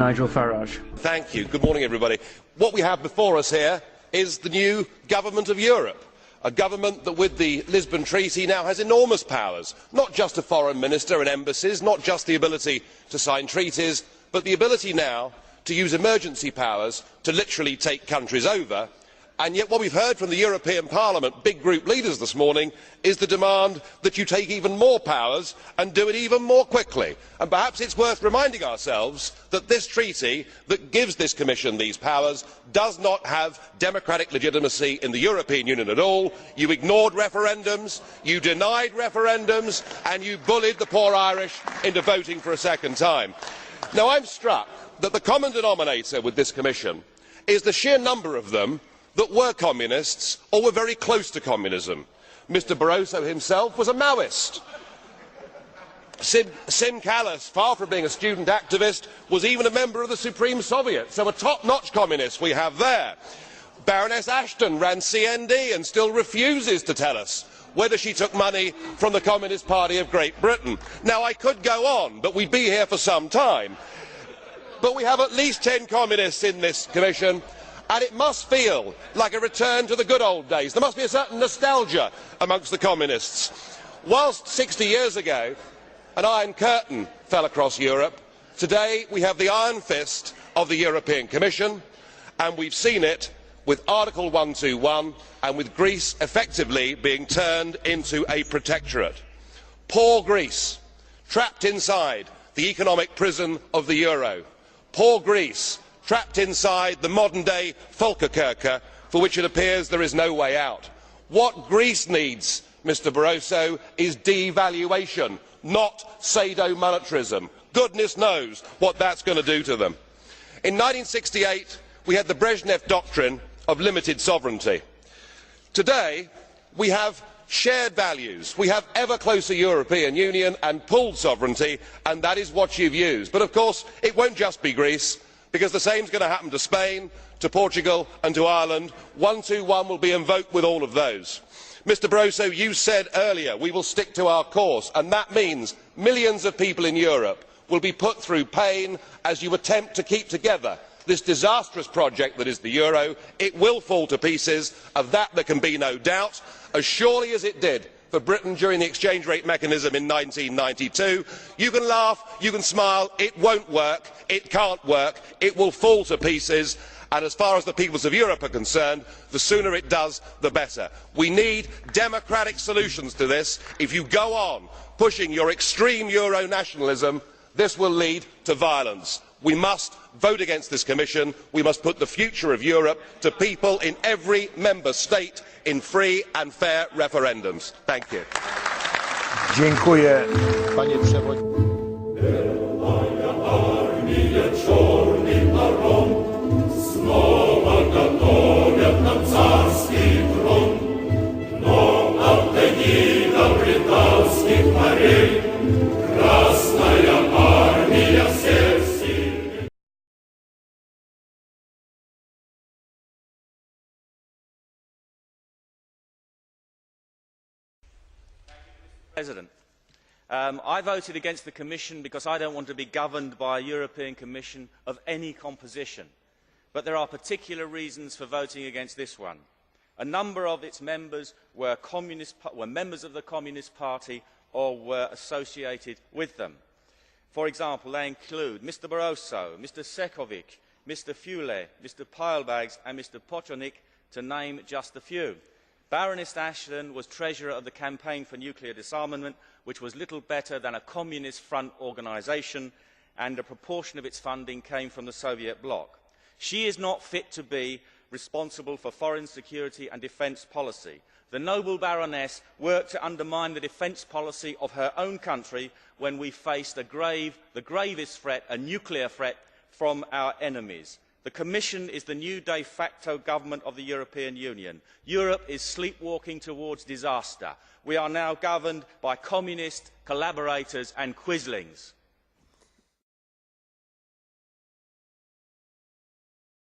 Nigel Farage. Thank you. Good morning, everybody. What we have before us here is the new government of Europe, a government that with the Lisbon Treaty now has enormous powers, not just a foreign minister and embassies, not just the ability to sign treaties, but the ability now to use emergency powers to literally take countries over. And yet what we have heard from the European Parliament big group leaders this morning is the demand that you take even more powers and do it even more quickly. And perhaps it is worth reminding ourselves that this treaty that gives this Commission these powers does not have democratic legitimacy in the European Union at all. You ignored referendums, you denied referendums, and you bullied the poor Irish into voting for a second time. Now I am struck that the common denominator with this Commission is the sheer number of them that were communists or were very close to communism. Mr Barroso himself was a Maoist. Sim Kallas, far from being a student activist, was even a member of the Supreme Soviet, so a top-notch communist we have there. Baroness Ashton ran CND and still refuses to tell us whether she took money from the Communist Party of Great Britain. Now I could go on, but we'd be here for some time. But we have at least 10 communists in this Commission, and it must feel like a return to the good old days. There must be a certain nostalgia amongst the communists. Whilst 60 years ago an iron curtain fell across Europe, today we have the iron fist of the European Commission, and we have seen it with Article 121 and with Greece effectively being turned into a protectorate. Poor Greece, trapped inside the economic prison of the euro. Poor Greece, trapped inside the modern day Volkerkerker, for which it appears there is no way out. What Greece needs, Mr Barroso, is devaluation, not sadomonetarism. Goodness knows what that is going to do to them. In 1968 we had the Brezhnev doctrine of limited sovereignty. Today we have shared values, we have ever closer European Union and pooled sovereignty, and that is what you have used. But of course it will not just be Greece, because the same is going to happen to Spain, to Portugal and to Ireland. 121 will be invoked with all of those. Mr Barroso, you said earlier we will stick to our course, and that means millions of people in Europe will be put through pain as you attempt to keep together this disastrous project that is the euro. It will fall to pieces, of that there can be no doubt, as surely as it did for Britain during the exchange rate mechanism in 1992. You can laugh, you can smile, it won't work, it can't work, it will fall to pieces, and as far as the peoples of Europe are concerned, the sooner it does the better. We need democratic solutions to this. If you go on pushing your extreme euro nationalism, this will lead to violence. We must vote against this Commission. We must put the future of Europe to people in every member state in free and fair referendums. Thank you. Dziękuję, panie przewodniczący. President, I voted against the Commission because I do not want to be governed by a European Commission of any composition. But there are particular reasons for voting against this one. A number of its members were members of the Communist Party or were associated with them. For example, they include Mr Barroso, Mr Šefčovič, Mr Füle, Mr Piebalgs and Mr Potočnik, to name just a few. Baroness Ashton was treasurer of the Campaign for Nuclear Disarmament, which was little better than a communist front organisation, and a proportion of its funding came from the Soviet bloc. She is not fit to be responsible for foreign security and defence policy. The noble Baroness worked to undermine the defence policy of her own country when we faced the gravest threat, a nuclear threat, from our enemies. The Commission is the new de facto government of the European Union. Europe is sleepwalking towards disaster. We are now governed by communist collaborators and quislings.